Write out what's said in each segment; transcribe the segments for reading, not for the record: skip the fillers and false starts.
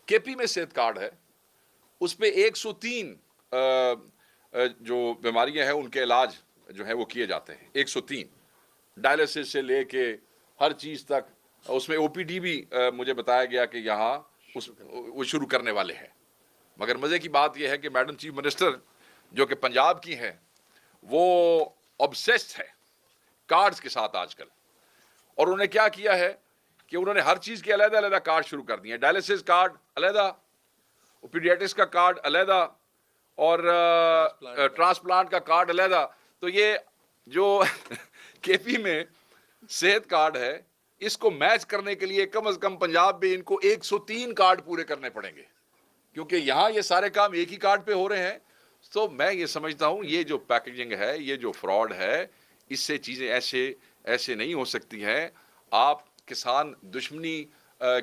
کے پی میں صحت کارڈ ہے، اس پہ 103 جو بیماریاں ہیں ان کے علاج جو ہے وہ کیے جاتے ہیں. 103 ڈائلسس سے لے کے ہر چیز تک. اس میں او پی ڈی بھی مجھے بتایا گیا کہ یہاں وہ شروع کرنے والے ہیں. مگر مزے کی بات یہ ہے کہ میڈم چیف منسٹر جو کہ پنجاب کی ہیں وہ obsessed ہے کارڈز کے ساتھ آج کل. اور انہوں نے کیا کیا ہے کہ انہوں نے ہر چیز کے علیحدہ علیحدہ کارڈ شروع کر دیے ہیں. ڈائلسس کارڈ علیحدہ، پیڈیاٹرکس کا کارڈ علیحدہ، اور ٹرانسپلانٹ کا کارڈ علیحدہ. تو یہ جو کے پی میں صحت کارڈ ہے اس کو میچ کرنے کے لیے کم از کم پنجاب میں ان کو 103 کارڈ پورے کرنے پڑیں گے، کیونکہ یہاں یہ سارے کام ایک ہی کارڈ پہ ہو رہے ہیں. تو میں یہ سمجھتا ہوں یہ جو پیکیجنگ ہے، یہ جو فراڈ ہے، اس سے چیزیں ایسے نہیں ہو سکتی ہیں. آپ کسان دشمنی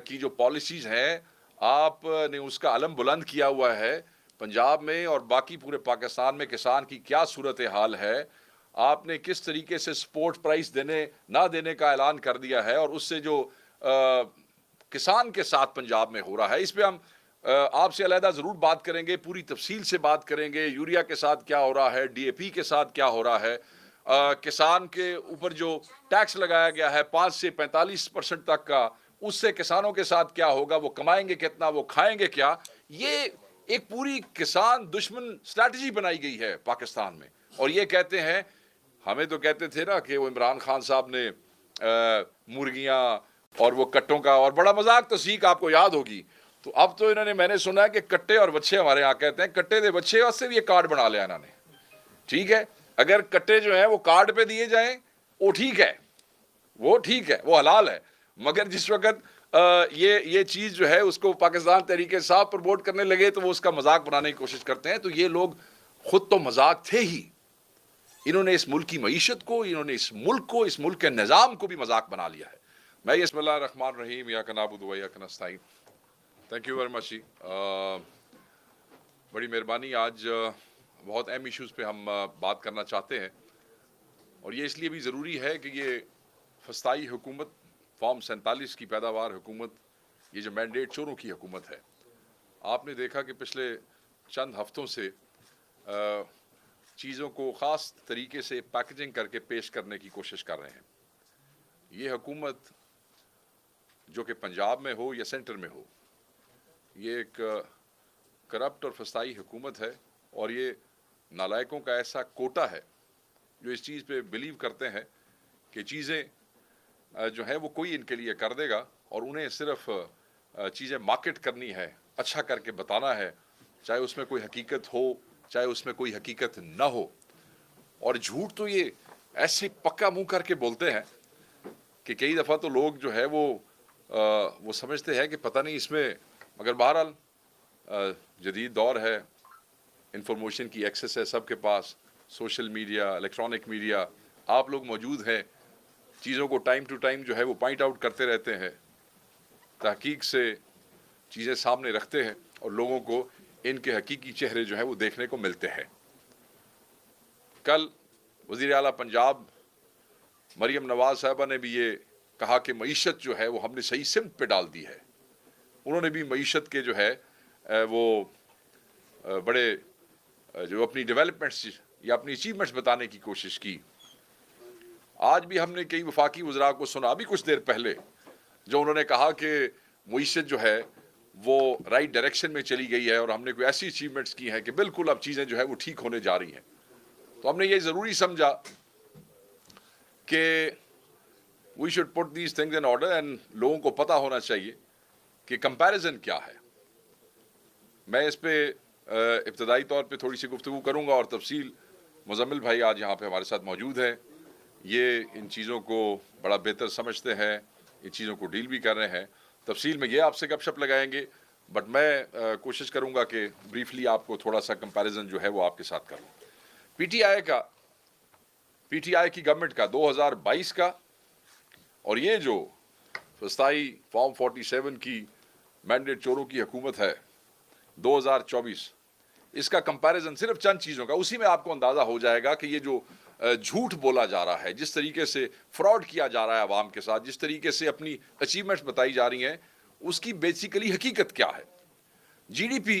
کی جو پالیسیز ہیں آپ نے اس کا علم بلند کیا ہوا ہے. پنجاب میں اور باقی پورے پاکستان میں کسان کی کیا صورتحال ہے، آپ نے کس طریقے سے سپورٹ پرائس نہ دینے کا اعلان کر دیا ہے، اور اس سے جو کسان کے ساتھ پنجاب میں ہو رہا ہے، اس پہ ہم آپ سے علیحدہ ضرور بات کریں گے، پوری تفصیل سے بات کریں گے. یوریا کے ساتھ کیا ہو رہا ہے، ڈی اے پی کے ساتھ کیا ہو رہا ہے، کسان کے اوپر جو ٹیکس لگایا گیا ہے 5 سے 45% تک کا، اس سے کسانوں کے ساتھ کیا ہوگا، وہ کمائیں گے کتنا، وہ کھائیں گے کیا. یہ ایک پوری کسان دشمن اسٹریٹجی بنائی گئی ہے پاکستان میں. اور یہ کہتے ہیں، ہمیں تو کہتے تھے نا کہ وہ عمران خان صاحب نے مرغیاں اور وہ کٹوں کا، اور بڑا مذاق تو سیکھ آپ کو یاد ہوگی. تو اب تو انہوں نے، میں نے سنا ہے کہ کٹے اور بچے ہمارے یہاں کہتے ہیں، کٹے دے بچے، اور سے بھی یہ کارڈ بنا لیا انہوں نے. ٹھیک ہے، اگر کٹے جو ہیں وہ کارڈ پہ دیے جائیں وہ ٹھیک ہے، وہ حلال ہے. مگر جس وقت یہ چیز جو ہے اس کو پاکستان تحریک انصاف پروموٹ کرنے لگے تو وہ اس کا مذاق بنانے کی کوشش کرتے ہیں. تو یہ لوگ خود تو مذاق تھے ہی، انہوں نے اس ملک کی معیشت کو، انہوں نے اس ملک کو، اس ملک کے نظام کو بھی مذاق بنا لیا ہے. میں بسم اللہ الرحمن الرحیم، ایاک نعبد و ایاک نستعین. Thank you very much. بڑی مہربانی. آج بہت اہم ایشوز پہ ہم بات کرنا چاہتے ہیں، اور یہ اس لیے بھی ضروری ہے کہ یہ فسطائی حکومت، فارم 47 کی پیداوار حکومت، یہ جو مینڈیٹ چوروں کی حکومت ہے، آپ نے دیکھا کہ پچھلے چند ہفتوں سے چیزوں کو خاص طریقے سے پیکیجنگ کر کے پیش کرنے کی کوشش کر رہے ہیں. یہ حکومت جو کہ پنجاب میں ہو یا سینٹر میں ہو، یہ ایک کرپٹ اور فسطائی حکومت ہے، اور یہ نالائکوں کا ایسا کوٹا ہے جو اس چیز پہ بلیو کرتے ہیں کہ چیزیں جو ہے وہ کوئی ان کے لیے کر دے گا، اور انہیں صرف چیزیں مارکیٹ کرنی ہے، اچھا کر کے بتانا ہے، چاہے اس میں کوئی حقیقت ہو چاہے اس میں کوئی حقیقت نہ ہو. اور جھوٹ تو یہ ایسے پکا منہ کر کے بولتے ہیں کہ کئی دفعہ تو لوگ جو ہے وہ سمجھتے ہیں کہ پتہ نہیں اس میں. مگر بہرحال جدید دور ہے، انفارمیشن کی ایکسیس ہے سب کے پاس، سوشل میڈیا، الیکٹرانک میڈیا، آپ لوگ موجود ہیں، چیزوں کو ٹائم ٹو ٹائم جو ہے وہ پوائنٹ آؤٹ کرتے رہتے ہیں، تحقیق سے چیزیں سامنے رکھتے ہیں، اور لوگوں کو ان کے حقیقی چہرے جو ہیں وہ دیکھنے کو ملتے ہیں. کل وزیر اعلیٰ پنجاب مریم نواز صاحبہ نے بھی یہ کہا کہ معیشت جو ہے وہ ہم نے صحیح سمت پہ ڈال دی ہے. انہوں نے بھی معیشت کے جو ہے وہ بڑے جو اپنی ڈیولپمنٹس یا اپنی اچیومنٹس بتانے کی کوشش کی. آج بھی ہم نے کئی وفاقی وزراء کو سنا ابھی کچھ دیر پہلے، جو انہوں نے کہا کہ معیشت جو ہے وہ رائٹ ڈائریکشن میں چلی گئی ہے، اور ہم نے کوئی ایسی اچیومنٹس کی ہیں کہ بالکل اب چیزیں جو ہے وہ ٹھیک ہونے جا رہی ہیں. تو ہم نے یہ ضروری سمجھا کہ we should put these things in order, and لوگوں کو پتہ ہونا چاہیے کہ کمپیریزن کیا ہے. میں اس پہ ابتدائی طور پہ تھوڑی سی گفتگو کروں گا، اور تفصیل مزمل بھائی آج یہاں پہ ہمارے ساتھ موجود ہیں، یہ ان چیزوں کو بڑا بہتر سمجھتے ہیں، ان چیزوں کو ڈیل بھی کر رہے ہیں. تفصیل میں یہ آپ سے گپ شپ لگائیں گے، بٹ میں کوشش کروں گا کہ بریفلی آپ کو تھوڑا سا کمپیریزن جو ہے وہ آپ کے ساتھ کروں. پی ٹی آئی کی گورنمنٹ کا 2022 کا، اور یہ جو فسطائی فارم 47 کی مینڈیٹ چوروں کی حکومت ہے 2024، اس کا کمپیریزن صرف چند چیزوں کا، اسی میں آپ کو اندازہ ہو جائے گا کہ یہ جو جھوٹ بولا جا رہا ہے، جس طریقے سے فراڈ کیا جا رہا ہے عوام کے ساتھ، جس طریقے سے اپنی اچیومنٹس بتائی جا رہی ہیں، اس کی بیسیکلی حقیقت کیا ہے. GDP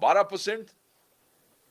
12%,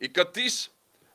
31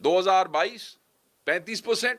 2022 35%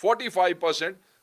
45%।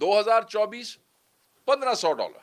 2024 $1,500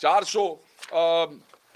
400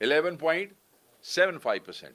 11.75%।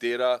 13,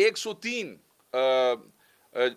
103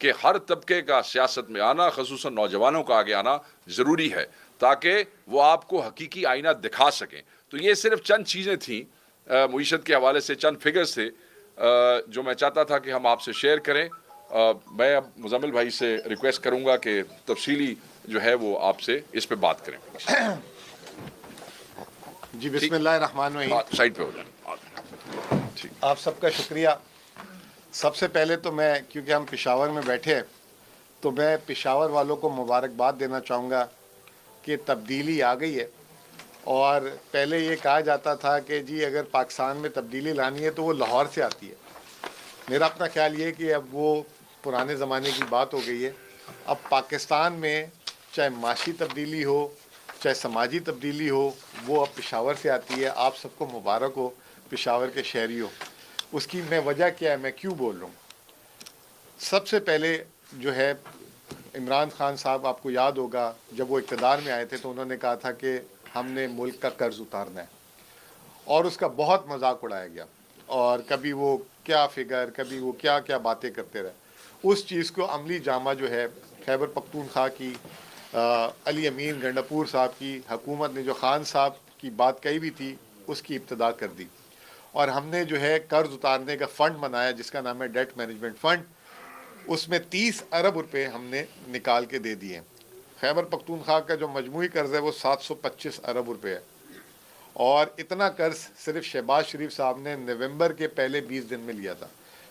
کہ ہر طبقے کا سیاست میں آنا، خصوصاً نوجوانوں کا آگے آنا ضروری ہے تاکہ وہ آپ کو حقیقی آئینہ دکھا سکیں. تو یہ صرف چند چیزیں تھیں معیشت کے حوالے سے، چند فگرز تھے جو میں چاہتا تھا کہ ہم آپ سے شیئر کریں. میں اب مزمل بھائی سے ریکویسٹ کروں گا کہ تفصیلی جو ہے وہ آپ سے اس پہ بات کریں. جی بسم اللہ الرحمن الرحیم. سائڈ پہ ہو جائیں. آپ سب کا شکریہ. سب سے پہلے تو میں، کیونکہ ہم پشاور میں بیٹھے ہیں، تو میں پشاور والوں کو مبارکباد دینا چاہوں گا کہ تبدیلی آ گئی ہے. اور پہلے یہ کہا جاتا تھا کہ جی اگر پاکستان میں تبدیلی لانی ہے تو وہ لاہور سے آتی ہے. میرا اپنا خیال یہ ہے کہ اب وہ پرانے زمانے کی بات ہو گئی ہے. اب پاکستان میں چاہے معاشی تبدیلی ہو، چاہے سماجی تبدیلی ہو، وہ اب پشاور سے آتی ہے. آپ سب کو مبارک ہو پشاور کے شہریوں. اس کی میں وجہ کیا ہے، میں کیوں بول رہا ہوں. سب سے پہلے جو ہے عمران خان صاحب، آپ کو یاد ہوگا جب وہ اقتدار میں آئے تھے تو انہوں نے کہا تھا کہ ہم نے ملک کا قرض اتارنا ہے، اور اس کا بہت مذاق اڑایا گیا. اور کبھی وہ کیا فگر، کبھی وہ کیا کیا باتیں کرتے رہے. اس چیز کو عملی جامہ جو ہے خیبر پختونخوا کی علی امین گنڈاپور صاحب کی حکومت نے جو خان صاحب کی بات کہی بھی تھی اس کی ابتدا کر دی. اور ہم نے جو ہے قرض اتارنے کا فنڈ بنایا جس کا نام ہے ڈیٹ مینجمنٹ فنڈ. اس میں 30 ارب روپے ہم نے نکال کے دے دیے. خیبر پختونخوا کا جو مجموعی قرض ہے وہ 725 ارب روپے ہے. اور اتنا قرض صرف شہباز شریف صاحب نے نومبر کے پہلے 20 دن میں لیا تھا.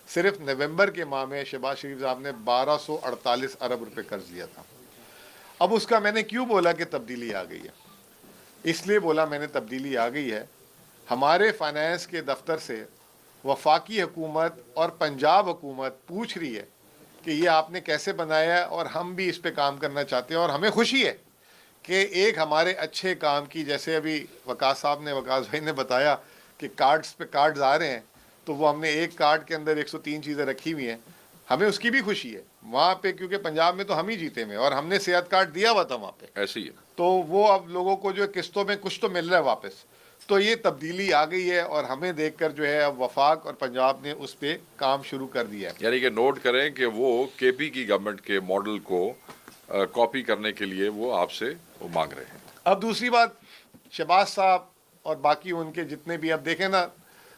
صرف نومبر کے ماہ میں شہباز شریف صاحب نے 1248 ارب روپے قرض لیا تھا. اب اس کا میں نے کیوں بولا کہ تبدیلی آ گئی ہے، اس لیے بولا میں نے تبدیلی آ گئی ہے. ہمارے فائنانس کے دفتر سے وفاقی حکومت اور پنجاب حکومت پوچھ رہی ہے کہ یہ آپ نے کیسے بنایا ہے، اور ہم بھی اس پہ کام کرنا چاہتے ہیں. اور ہمیں خوشی ہے کہ ایک ہمارے اچھے کام کی، جیسے ابھی وقاص بھائی نے بتایا کہ کارڈز پہ کارڈز آ رہے ہیں، تو وہ ہم نے ایک کارڈ کے اندر 103 چیزیں رکھی ہوئی ہیں. ہمیں اس کی بھی خوشی ہے وہاں پہ، کیونکہ پنجاب میں تو ہم ہی جیتے ہیں اور ہم نے صحت کارڈ دیا ہوا تھا وہاں پہ. ایسے ہی ہے. تو وہ اب لوگوں کو جو قسطوں میں کچھ تو مل رہا ہے واپس. تو یہ تبدیلی آ گئی ہے اور ہمیں دیکھ کر جو ہے اب وفاق اور پنجاب نے اس پہ کام شروع کر دیا ہے. یعنی کہ نوٹ کریں کہ وہ کے پی کی گورنمنٹ کے ماڈل کو کاپی کرنے کے لیے وہ آپ سے وہ مانگ رہے ہیں. اب دوسری بات، شہباز صاحب اور باقی ان کے جتنے بھی، اب دیکھیں نا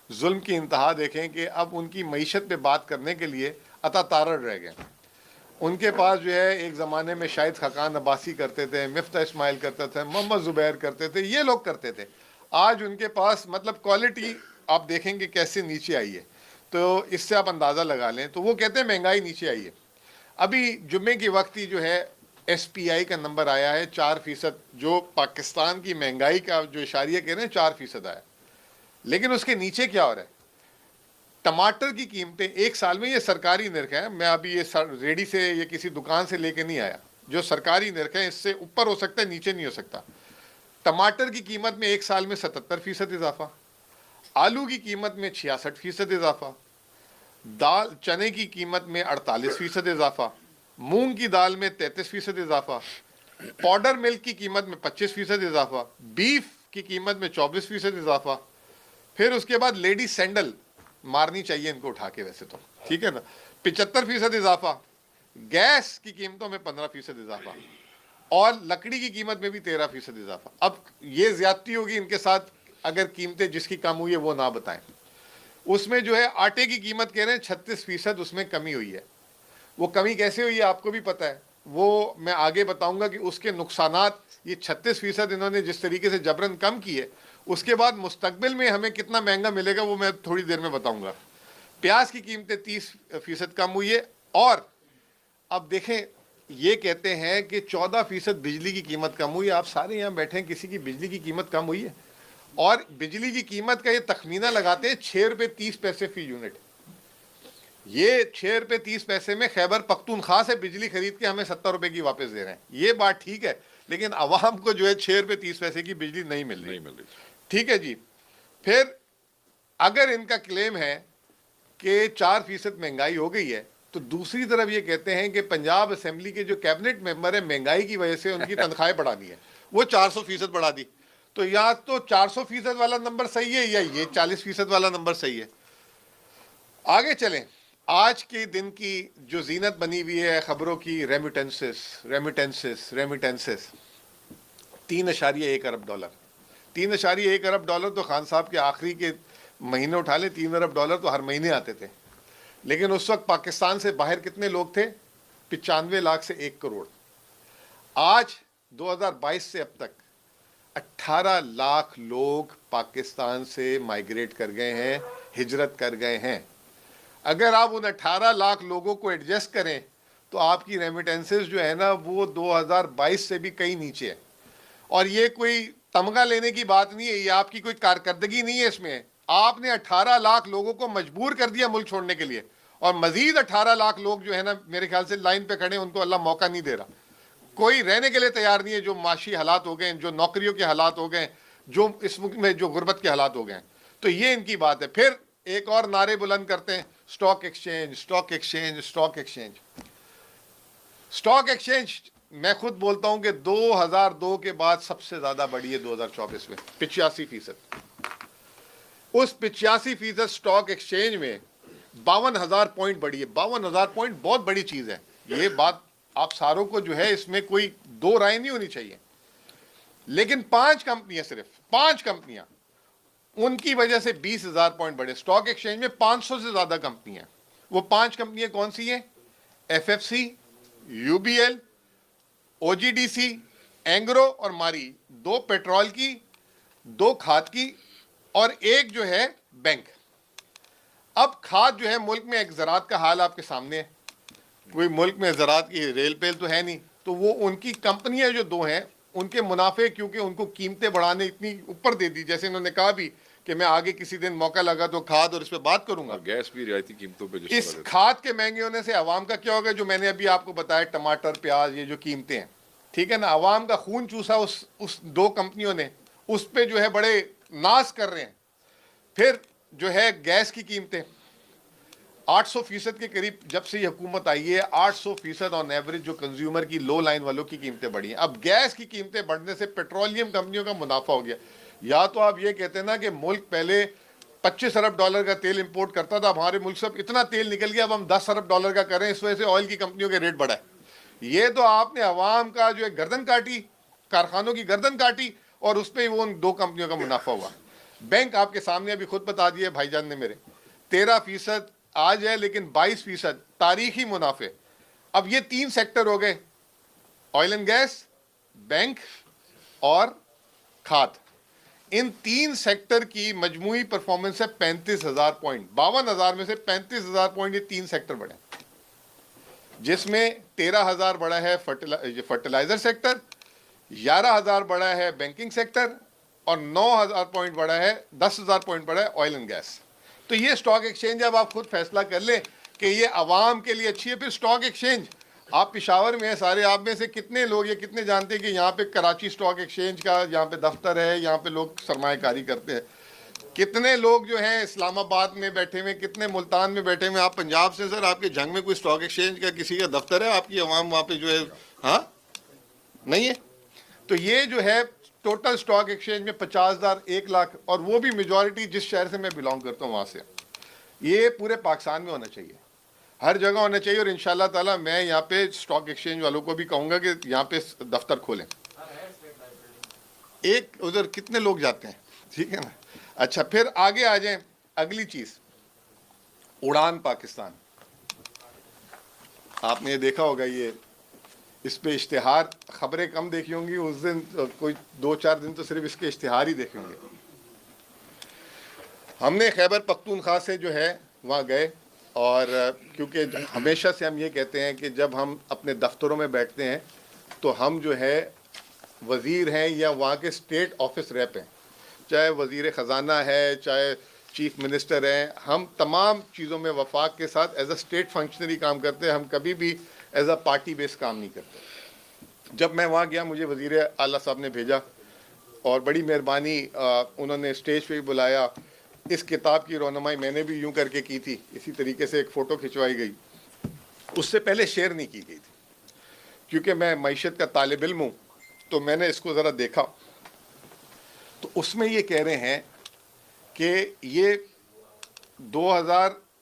ظلم کی انتہا دیکھیں کہ اب ان کی معیشت پہ بات کرنے کے لیے عطا تارڑ رہ گئے. ان کے پاس جو ہے ایک زمانے میں شاہد خاقان عباسی کرتے تھے، مفتاح اسماعیل کرتے تھے، محمد زبیر کرتے تھے، یہ لوگ کرتے تھے. آج ان کے پاس مطلب کوالٹی آپ دیکھیں گے کیسے نیچے آئی ہے. تو اس سے آپ اندازہ لگا لیں. تو وہ کہتے ہیں مہنگائی نیچے آئی ہے. ابھی جمعے کی وقت ہی جو ہے ایس پی آئی کا نمبر آیا ہے 4%، جو پاکستان کی مہنگائی کا جو اشاریہ کہہ رہے ہیں 4% آیا. لیکن اس کے نیچے کیا ہو رہا ہے؟ ٹماٹر کی قیمتیں ایک سال میں، یہ سرکاری نرخ ہے، میں ابھی یہ ریڈی سے یا کسی دکان سے لے کے نہیں آیا، جو سرکاری نرخ ہے اس سے اوپر ہو سکتا ہے نیچے نہیں ہو سکتا. ٹماٹر کی قیمت میں ایک سال میں 77% اضافہ، آلو کی قیمت میں 66% اضافہ، دال چنے کی قیمت میں 48% اضافہ، مونگ کی دال میں 33% اضافہ، پاؤڈر ملک کی قیمت میں 25% اضافہ، بیف کی قیمت میں 24% اضافہ. پھر اس کے بعد لیڈی سینڈل مارنی چاہیے ان کو اٹھا کے، ویسے تو ٹھیک ہے نا، 75% اضافہ، گیس کی قیمتوں میں 15% اضافہ، اور لکڑی کی قیمت میں بھی 13% اضافہ. اب یہ زیادتی ہوگی ان کے ساتھ اگر قیمتیں جس کی کم ہوئی ہے وہ نہ بتائیں. اس میں جو ہے آٹے کی قیمت کہہ رہے ہیں 36% اس میں کمی ہوئی ہے. وہ کمی کیسے ہوئی ہے آپ کو بھی پتہ ہے، وہ میں آگے بتاؤں گا کہ اس کے نقصانات. یہ 36% انہوں نے جس طریقے سے جبرن کم کی ہے، اس کے بعد مستقبل میں ہمیں کتنا مہنگا ملے گا وہ میں تھوڑی دیر میں بتاؤں گا. پیاز کی قیمتیں 30% کم ہوئی ہے. اور اب دیکھیں یہ کہتے ہیں کہ 14% بجلی کی قیمت کم ہوئی ہے. آپ سارے یہاں بیٹھے ہیں، کسی کی بجلی کی قیمت کم ہوئی ہے؟ اور بجلی کی قیمت کا یہ تخمینہ لگاتے ہیں 6 روپے 30 پیسے فی یونٹ. یہ 6 روپے 30 پیسے میں خیبر پختونخوا سے بجلی خرید کے ہمیں 70 روپے کی واپس دے رہے ہیں. یہ بات ٹھیک ہے، لیکن عوام کو جو ہے 6 روپے 30 پیسے کی بجلی نہیں مل رہی. ٹھیک ہے جی. پھر اگر ان کا کلیم ہے کہ 4% مہنگائی ہو گئی ہے، تو دوسری طرف یہ کہتے ہیں کہ پنجاب اسمبلی کے جو کیبنٹ ممبر ہیں مہنگائی کی وجہ سے ان کی تنخواہیں بڑھانی ہے، وہ 400% بڑھا دی. تو یا تو 400% والا نمبر صحیح ہے یا یہ 40% والا نمبر صحیح ہے. آگے چلیں. آج کے دن کی جو زینت بنی ہوئی ہے خبروں کی، ریمیٹنسز 3.1 ارب ڈالر. 3.1 ارب ڈالر تو خان صاحب کے آخری کے مہینے اٹھا لیں، 3 ارب ڈالر تو ہر مہینے آتے تھے. لیکن اس وقت پاکستان سے باہر کتنے لوگ تھے؟ 95 لاکھ سے 1 کروڑ. آج 2022 سے اب تک 18 لاکھ لوگ پاکستان سے مائیگریٹ کر گئے ہیں، ہجرت کر گئے ہیں. اگر آپ ان 18 لاکھ لوگوں کو ایڈجسٹ کریں تو آپ کی ریمیٹنسز جو ہے نا وہ 2022 سے بھی کئی نیچے ہے. اور یہ کوئی تمغہ لینے کی بات نہیں ہے، یہ آپ کی کوئی کارکردگی نہیں ہے. اس میں آپ نے 18 لاکھ لوگوں کو مجبور کر دیا ملک چھوڑنے کے لیے، اور مزید 18 لاکھ لوگ جو ہے نا میرے خیال سے لائن پہ کھڑے ہیں، ان کو اللہ موقع نہیں دے رہا. کوئی رہنے کے لیے تیار نہیں ہے. جو معاشی حالات ہو گئے ہیں، جو نوکریوں کے حالات ہو گئے ہیں، جو اس ملک میں جو غربت کے حالات ہو گئے ہیں، تو یہ ان کی بات ہے. پھر ایک اور نعرے بلند کرتے ہیں، stock exchange, stock exchange, stock exchange. Stock exchange میں خود بولتا ہوں کہ 2002 کے بعد سب سے زیادہ بڑھی ہے 2024 میں 85%. اس 85% سٹاک ایکسچینج میں 52,000 پوائنٹ بڑھی ہے. 52,000 پوائنٹ بہت بڑی چیز ہے. یہ بات آپ ساروں کو جو ہے اس میں کوئی دو رائے نہیں ہونی چاہیے. لیکن 5 کمپنیاں، صرف 5 کمپنیاں، ان کی وجہ سے 20,000 پوائنٹ بڑھے. سٹاک ایکسچینج میں 500 سے زیادہ کمپنیاں. وہ 5 کمپنیاں کون سی ہیں؟ F F C, U B L, O G D C, Engro اور ماری. 2 پیٹرول کی، 2 کھاد کی، اور 1 جو ہے بینک. اب کھاد جو ہے، ملک میں ایک زراعت کا حال آپ کے سامنے ہے. کوئی ملک میں زراعت کی ریل پیل تو ہے نہیں، تو وہ ان کی کمپنیاں جو 2 ہیں، ان کے منافع کیونکہ ان کو قیمتیں بڑھانے اتنی اوپر دے دی، جیسے انہوں نے کہا بھی کہ میں آگے کسی دن موقع لگا تو کھاد اور اس پہ بات کروں گا. گیس بھی رعایتی قیمتوں پہ اس کھاد کے مہنگے ہونے سے عوام کا کیا ہوگا؟ جو میں نے ابھی آپ کو بتایا، ٹماٹر، پیاز، یہ جو قیمتیں ہیں، ٹھیک ہے نا، عوام کا خون چوسا اس 2 کمپنیوں نے، اس پہ جو ہے بڑے ناز کر رہے ہیں. پھر جو ہے گیس کی قیمتیں 800% کے قریب جب سے یہ حکومت آئی ہے، 800% آن ایوریج جو کنزیومر کی لو لائن والوں کی قیمتیں بڑھی ہیں. اب گیس کی قیمتیں بڑھنے سے پیٹرولیم کمپنیوں کا منافع ہو گیا. یا تو آپ یہ کہتے ہیں نا کہ ملک پہلے 25 ارب ڈالر کا تیل امپورٹ کرتا تھا، ہمارے ملک سے اتنا تیل نکل گیا، اب ہم 10 ارب ڈالر کا کریں، اس وجہ سے آئل کی کمپنیوں کے ریٹ بڑھا ہے. یہ تو آپ نے عوام کا جو ہے گردن کاٹی، کارخانوں کی گردن کاٹی، اور اس پہ وہ ان 2 کمپنیوں کا منافع ہوا. بینک آپ کے سامنے ابھی خود بتا دیا بھائی جان نے میرے، 13% آج ہے، لیکن 22% تاریخی منافع. اب یہ 3 سیکٹر ہو گئے، آئل اینڈ گیس، بینک اور کھاد. ان 3 سیکٹر کی مجموعی پرفارمنس ہے 35,000 پوائنٹ. 52,000 میں سے 35,000 پوائنٹ یہ 3 سیکٹر بڑھے، جس میں 13,000 بڑا ہے فرٹیلائزر سیکٹر، 11,000 بڑا ہے بینکنگ سیکٹر، اور 9,000 پوائنٹ بڑا ہے، 10,000 پوائنٹ بڑا ہے آئل اینڈ گیس. تو یہ سٹاک ایکسچینج، اب آپ خود فیصلہ کر لیں کہ یہ عوام کے لیے اچھی ہے. پھر سٹاک ایکسچینج، آپ پشاور میں ہیں سارے، آپ میں سے کتنے لوگ یہ کتنے جانتے ہیں کہ یہاں پہ کراچی سٹاک ایکسچینج کا یہاں پہ دفتر ہے، یہاں پہ لوگ سرمایہ کاری کرتے ہیں؟ کتنے لوگ جو ہیں اسلام آباد میں بیٹھے ہوئے، کتنے ملتان میں بیٹھے ہوئے؟ آپ پنجاب سے سر، آپ کے جنگ میں کوئی سٹاک ایکسچینج کا کسی کا دفتر ہے؟ آپ کی عوام وہاں پہ جو ہے ہاں نہیں ہے. تو یہ جو ہے ٹوٹل سٹاک ایکسچینج میں 50,000، 1 لاکھ، اور وہ بھی میجورٹی جس شہر سے میں بلانگ کرتا ہوں وہاں سے. یہ پورے پاکستان میں ہونا چاہیے، ہر جگہ ہونا چاہیے. اور انشاءاللہ تعالی میں یہاں پہ سٹاک ایکسچینج والوں کو بھی کہوں گا کہ یہاں پہ دفتر کھولیں. ایک ادھر کتنے لوگ جاتے ہیں، ٹھیک ہے نا. اچھا، پھر آگے آ جائیں. اگلی چیز، اڑان پاکستان. آپ نے یہ دیکھا ہوگا، یہ اس پہ اشتہار، خبریں کم دیکھی ہوں گی اس دن، کوئی 2-4 دن تو صرف اس کے اشتہار ہی دیکھیں گے. ہم نے خیبر پختونخوا سے جو ہے وہاں گئے، اور کیونکہ ہمیشہ سے ہم یہ کہتے ہیں کہ جب ہم اپنے دفتروں میں بیٹھتے ہیں تو ہم جو ہے وزیر ہیں یا وہاں کے اسٹیٹ آفس ریپ ہیں، چاہے وزیر خزانہ ہے، چاہے چیف منسٹر ہیں، ہم تمام چیزوں میں وفاق کے ساتھ ایز اے اسٹیٹ فنکشنری کام کرتے ہیں. ہم کبھی بھی ایز اے پارٹی بیس کام نہیں کرتے. جب میں وہاں گیا، مجھے وزیر اعلیٰ صاحب نے بھیجا، اور بڑی مہربانی، انہوں نے اسٹیج پہ بھی بلایا. اس کتاب کی رونمائی میں نے بھی یوں کر کے کی تھی، اسی طریقے سے ایک فوٹو کھنچوائی گئی. اس سے پہلے شیئر نہیں کی گئی تھی، کیونکہ میں معیشت کا طالب علم ہوں، تو میں نے اس کو ذرا دیکھا. تو اس میں یہ کہہ رہے ہیں کہ یہ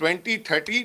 2030,